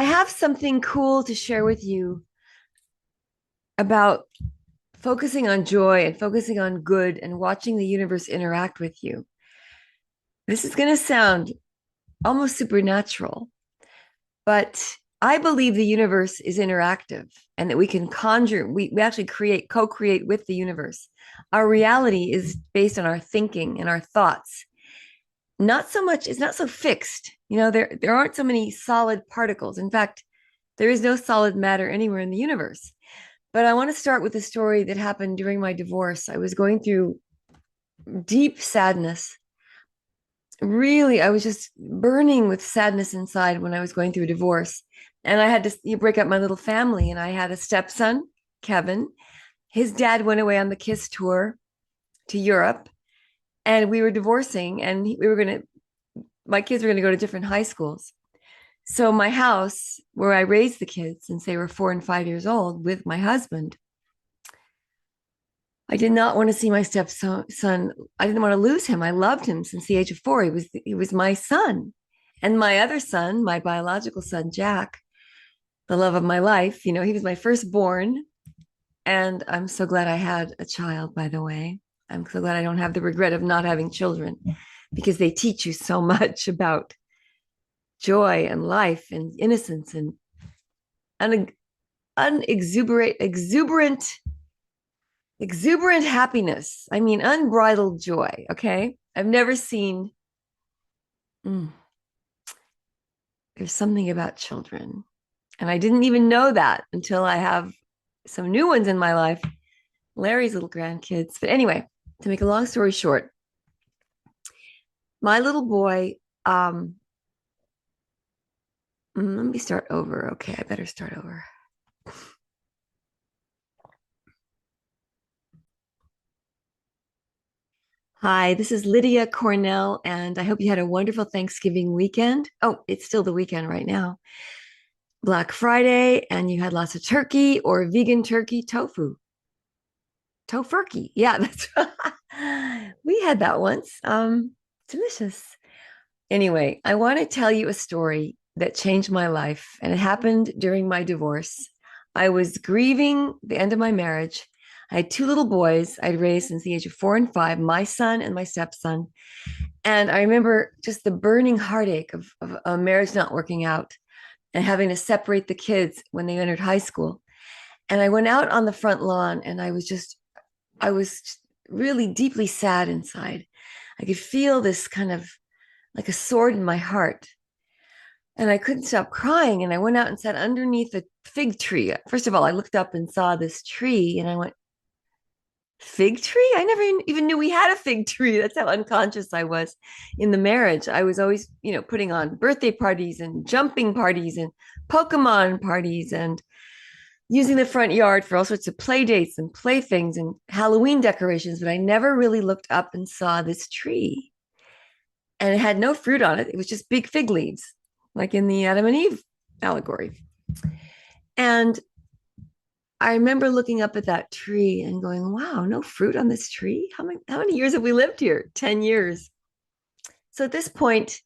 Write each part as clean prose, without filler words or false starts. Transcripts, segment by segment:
have something cool to share with you about focusing on joy and focusing on good and watching the universe interact with you. This is going to sound almost supernatural, but I believe the universe is interactive and that we can conjure, we actually co create with the universe. Our reality is based on our thinking and our thoughts. Not so much, it's not so fixed. There aren't so many solid particles. In fact, there is no solid matter anywhere in the universe. But I want to start with a story that happened during my divorce. I was going through deep sadness. Really, I was just burning with sadness inside when I was going through a divorce. And I had to break up my little family. And I had a stepson, Kevin. His dad went away on the KISS tour to Europe. And we were divorcing, and my kids were going to go to different high schools. So my house, where I raised the kids since they were 4 and 5 years old with my husband, I did not want to see my stepson. I didn't want to lose him. I loved him since the age of 4. He was my son. And my other son, my biological son, Jack, the love of my life, he was my firstborn. And I'm so glad I had a child, by the way. I'm so glad I don't have the regret of not having children because they teach you so much about joy and life and innocence and exuberant happiness. I mean, unbridled joy. Okay. I've never seen, mm, there's something about children. And I didn't even know that until I have some new ones in my life, Larry's little grandkids. But anyway, to make a long story short, my little boy, let me start over. Okay. I better start over. Hi, this is Lydia Cornell, and I hope you had a wonderful Thanksgiving weekend. Oh, it's still the weekend right now. Black Friday, and you had lots of turkey or vegan turkey tofu. Tofurkey. Yeah, that's we had that once. Delicious. Anyway, I want to tell you a story that changed my life, and it happened during my divorce. I was grieving the end of my marriage. I had two little boys I'd raised since the age of 4 and 5, my son and my stepson. And I remember just the burning heartache of a marriage not working out and having to separate the kids when they entered high school. And I went out on the front lawn and I was really deeply sad inside. I could feel this kind of like a sword in my heart. And I couldn't stop crying. And I went out and sat underneath a fig tree. First of all, I looked up and saw this tree and I went, fig tree? I never even knew we had a fig tree. That's how unconscious I was in the marriage. I was always, putting on birthday parties and jumping parties and Pokemon parties and using the front yard for all sorts of play dates and playthings and Halloween decorations. But I never really looked up and saw this tree. And it had no fruit on it. It was just big fig leaves, like in the Adam and Eve allegory. And I remember looking up at that tree and going, wow, no fruit on this tree? How many years have we lived here? 10 years. So at this point,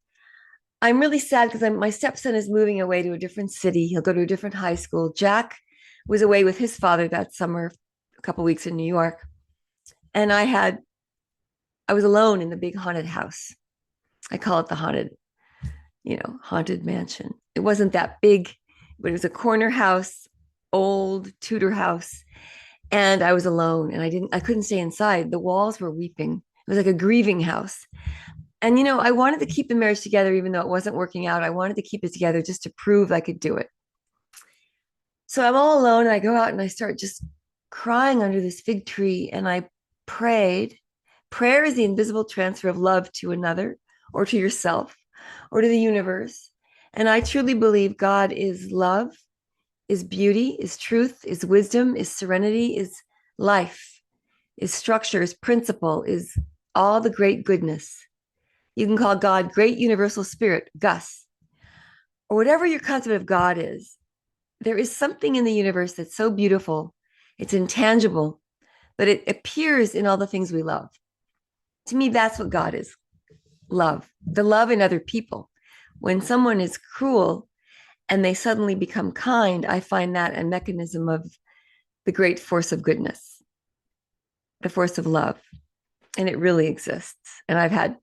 I'm really sad because my stepson is moving away to a different city. He'll go to a different high school. Jack was away with his father that summer, a couple of weeks in New York. And I was alone in the big haunted house. I call it the haunted mansion. It wasn't that big, but it was a corner house, old Tudor house. And I was alone and I couldn't stay inside. The walls were weeping. It was like a grieving house. And, I wanted to keep the marriage together, even though it wasn't working out. I wanted to keep it together just to prove I could do it. So I'm all alone and I go out and I start just crying under this fig tree. And I prayed. Prayer is the invisible transfer of love to another or to yourself or to the universe. And I truly believe God is love, is beauty, is truth, is wisdom, is serenity, is life, is structure, is principle, is all the great goodness. You can call God great universal spirit, Gus, or whatever your concept of God is. There is something in the universe that's so beautiful. It's intangible, but it appears in all the things we love. To me, that's what God is. Love, the love in other people. When someone is cruel and they suddenly become kind, I find that a mechanism of the great force of goodness, the force of love. And it really exists. And I've had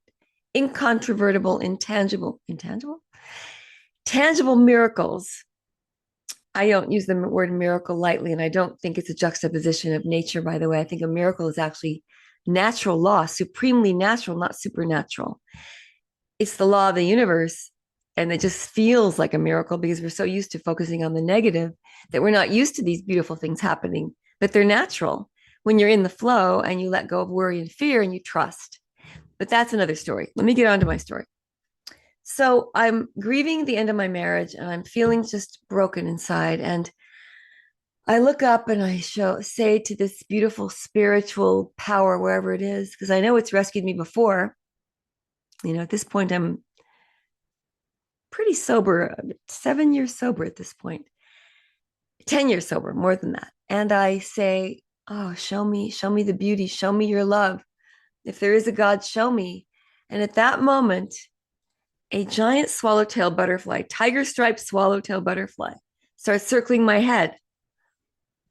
incontrovertible, tangible miracles. I don't use the word miracle lightly, and I don't think it's a juxtaposition of nature, by the way. I think a miracle is actually natural law, supremely natural, not supernatural. It's the law of the universe. And it just feels like a miracle because we're so used to focusing on the negative that we're not used to these beautiful things happening, but they're natural when you're in the flow and you let go of worry and fear and you trust. But that's another story. Let me get on to my story. So I'm grieving the end of my marriage and I'm feeling just broken inside. And I look up and say to this beautiful spiritual power, wherever it is, because I know it's rescued me before. At this point, I'm pretty sober, 7 years sober at this point, 10 years sober, more than that. And I say, oh, show me the beauty, show me your love. If there is a God, show me. And at that moment, a giant swallowtail butterfly, tiger striped swallowtail butterfly, starts circling my head.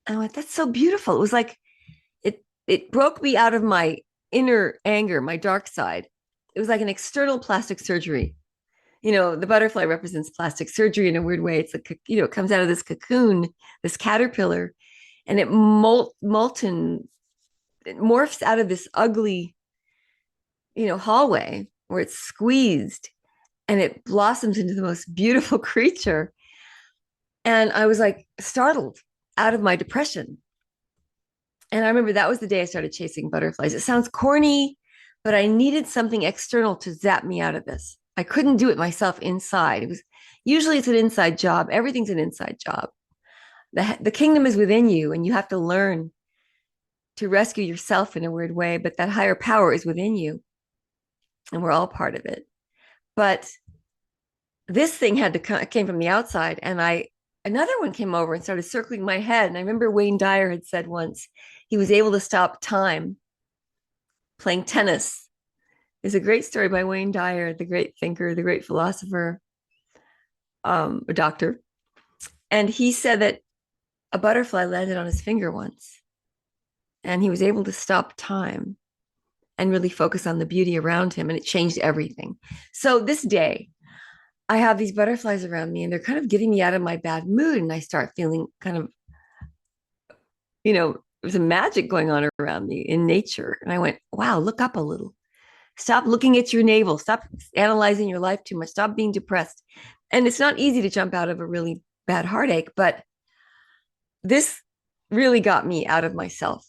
And I went, that's so beautiful. It was like it broke me out of my inner anger, my dark side. It was like an external plastic surgery. The butterfly represents plastic surgery in a weird way. It's like, it comes out of this cocoon, this caterpillar, and it morphs out of this ugly, hallway where it's squeezed and it blossoms into the most beautiful creature. And I was like startled out of my depression. And I remember that was the day I started chasing butterflies. It sounds corny, but I needed something external to zap me out of this. I couldn't do it myself inside. It's an inside job. Everything's an inside job. The kingdom is within you, and you have to learn to rescue yourself in a weird way, but that higher power is within you, and we're all part of it. But this thing came from the outside, and another one came over and started circling my head. And I remember Wayne Dyer had said once he was able to stop time playing tennis. There's a great story by Wayne Dyer, the great thinker, the great philosopher, a doctor. And he said that a butterfly landed on his finger once, and he was able to stop time and really focus on the beauty around him, and it changed everything. So this day, I have these butterflies around me, and they're kind of getting me out of my bad mood, and I start feeling kind of, there's a magic going on around me in nature. And I went, wow, look up a little. Stop looking at your navel. Stop analyzing your life too much. Stop being depressed. And it's not easy to jump out of a really bad heartache, but this really got me out of myself.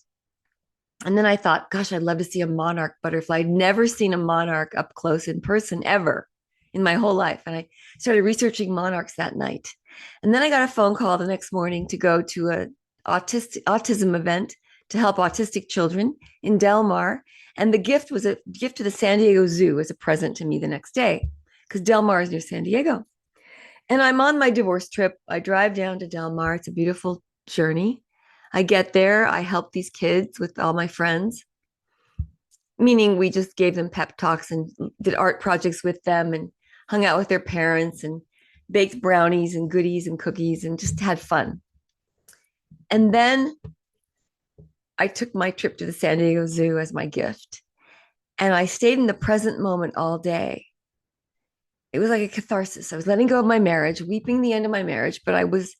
And then I thought, gosh, I'd love to see a monarch butterfly. I'd never seen a monarch up close in person ever in my whole life. And I started researching monarchs that night. And then I got a phone call the next morning to go to a autism event to help autistic children in Del Mar. And the gift was a gift to the San Diego Zoo as a present to me the next day, because Del Mar is near San Diego. And I'm on my divorce trip. I drive down to Del Mar. It's a beautiful journey. I get there. I help these kids with all my friends, meaning we just gave them pep talks and did art projects with them and hung out with their parents and baked brownies and goodies and cookies and just had fun. And then I took my trip to the San Diego Zoo as my gift. And I stayed in the present moment all day. It was like a catharsis. I was letting go of my marriage, weeping the end of my marriage, but I was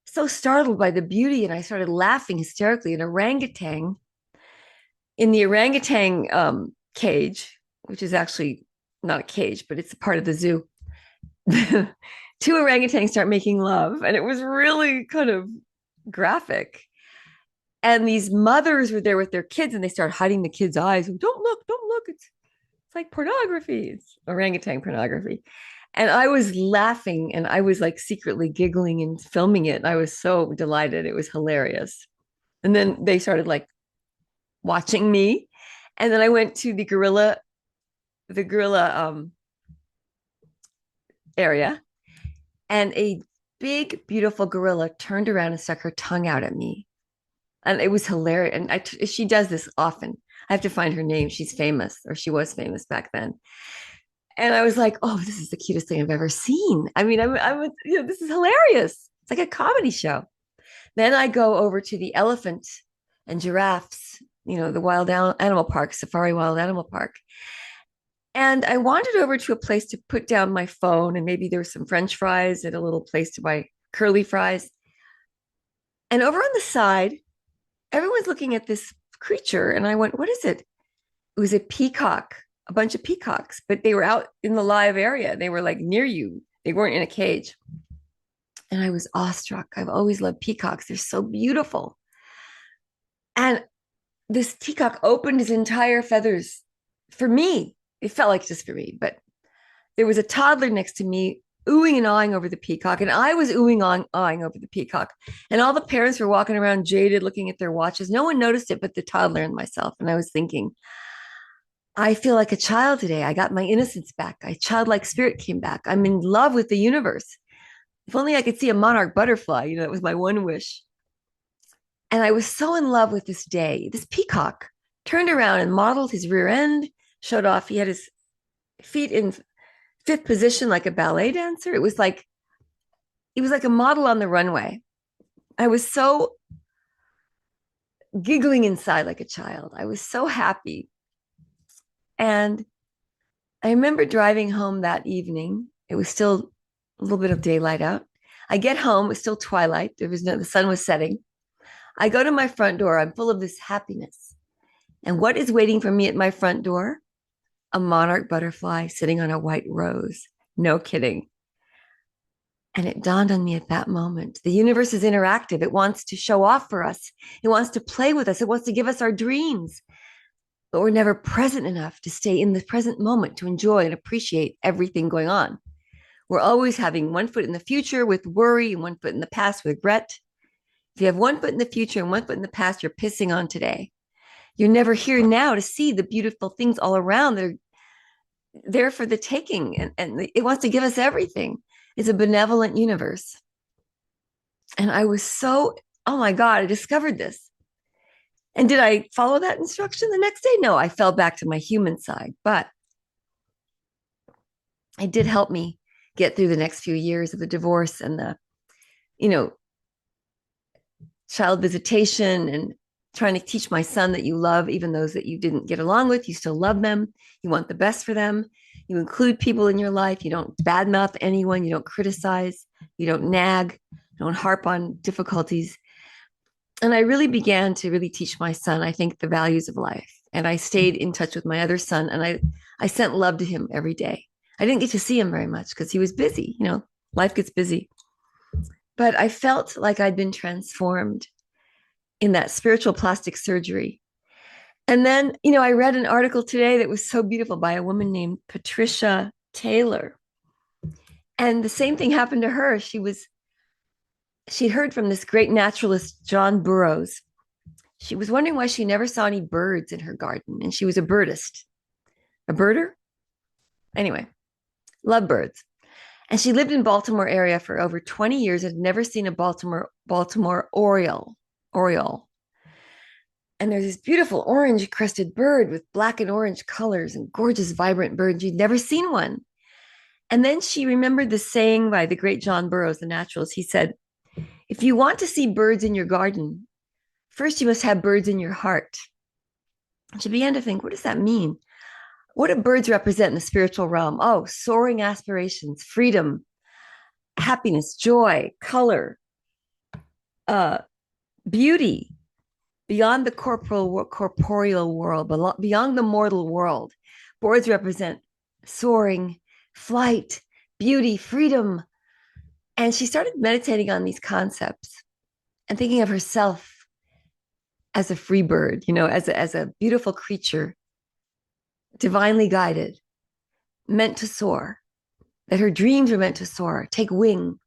so startled by the beauty, and I started laughing hysterically. An orangutan in the orangutan cage, which is actually not a cage, but it's a part of the zoo. Two orangutans start making love, and it was really kind of graphic. And these mothers were there with their kids, and they started hiding the kids' eyes. Don't look, don't look. It's like pornography. It's orangutan pornography. And I was laughing, and I was like secretly giggling and filming it. And I was so delighted. It was hilarious. And then they started like watching me. And then I went to the gorilla area, and a big, beautiful gorilla turned around and stuck her tongue out at me. And it was hilarious. And she does this often. I have to find her name. She's famous, or she was famous back then. And I was like, oh, this is the cutest thing I've ever seen. I mean, this is hilarious. It's like a comedy show. Then I go over to the elephant and giraffes, the animal park, Safari Wild Animal Park. And I wandered over to a place to put down my phone, and maybe there was some French fries at a little place to buy curly fries. And over on the side, everyone's looking at this creature. And I went, what is it? It was a peacock, a bunch of peacocks, but they were out in the live area. They were like near you, they weren't in a cage. And I was awestruck. I've always loved peacocks, they're so beautiful. And this peacock opened his entire feathers for me. It felt like just for me, but there was a toddler next to me oohing and awing over the peacock, and I was oohing and awing over the peacock. And all the parents were walking around jaded, looking at their watches. No one noticed it but the toddler and myself. And I was thinking, I feel like a child today. I got my innocence back. A childlike spirit came back. I'm in love with the universe. If only I could see a monarch butterfly, that was my one wish. And I was so in love with this day. This peacock turned around and modeled his rear end, showed off. He had his feet in fifth position like a ballet dancer. It was like a model on the runway. I was so giggling inside like a child. I was so happy. And I remember driving home that evening. It was still a little bit of daylight out. I get home, it was still twilight. The sun was setting. I go to my front door. I'm full of this happiness. And what is waiting for me at my front door? A monarch butterfly sitting on a white rose. No kidding. And it dawned on me at that moment, the universe is interactive. It wants to show off for us. It wants to play with us. It wants to give us our dreams. But we're never present enough to stay in the present moment to enjoy and appreciate everything going on. We're always having one foot in the future with worry and one foot in the past with regret. If you have one foot in the future and one foot in the past, you're pissing on today. You're never here now to see the beautiful things all around. They're there for the taking, and it wants to give us everything. It's a benevolent universe. And I was so, oh my God, I discovered this. And did I follow that instruction the next day? No, I fell back to my human side, but it did help me get through the next few years of the divorce and the, you know, child visitation and trying to teach my son that you love even those that you didn't get along with. You still love them. You want the best for them. You include people in your life. You don't badmouth anyone. You don't criticize. You don't nag. You don't harp on difficulties. And I really began to really teach my son, I think, the values of life. And I stayed in touch with my other son, and I sent love to him every day. I didn't get to see him very much because he was busy. Life gets busy. But I felt like I'd been transformed in that spiritual plastic surgery. And then, I read an article today that was so beautiful by a woman named Patricia Taylor. And the same thing happened to her. She'd heard from this great naturalist, John Burroughs. She was wondering why she never saw any birds in her garden. And she was a birdist. A birder? Anyway, love birds. And she lived in Baltimore area for over 20 years and had never seen a Baltimore oriole. And there's this beautiful orange crested bird with black and orange colors and gorgeous, vibrant bird. She'd never seen one. And then she remembered the saying by the great John Burroughs, the naturalist. He said, if you want to see birds in your garden, first you must have birds in your heart. And she began to think, what does that mean? What do birds represent in the spiritual realm? Oh, soaring aspirations, freedom, happiness, joy, color, beauty, beyond the corporeal world, beyond the mortal world. Birds represent soaring, flight, beauty, freedom. And she started meditating on these concepts and thinking of herself as a free bird, as a beautiful creature, divinely guided, meant to soar, that her dreams were meant to soar, take wing.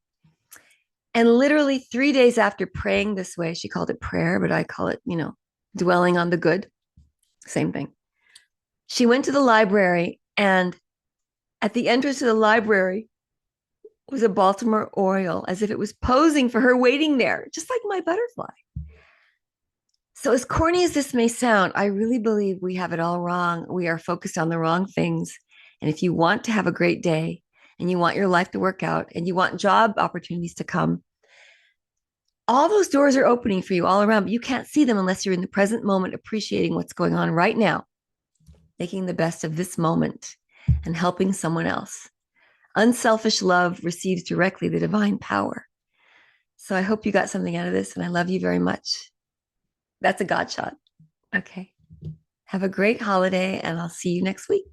And literally 3 days after praying this way, she called it prayer, but I call it, dwelling on the good, same thing. She went to the library, and at the entrance to the library was a Baltimore oriole, as if it was posing for her, waiting there, just like my butterfly. So as corny as this may sound, I really believe we have it all wrong. We are focused on the wrong things. And if you want to have a great day and you want your life to work out and you want job opportunities to come, all those doors are opening for you all around, but you can't see them unless you're in the present moment, appreciating what's going on right now, making the best of this moment and helping someone else. Unselfish love receives directly the divine power. So I hope you got something out of this, and I love you very much. That's a God shot. Okay. Have a great holiday, and I'll see you next week.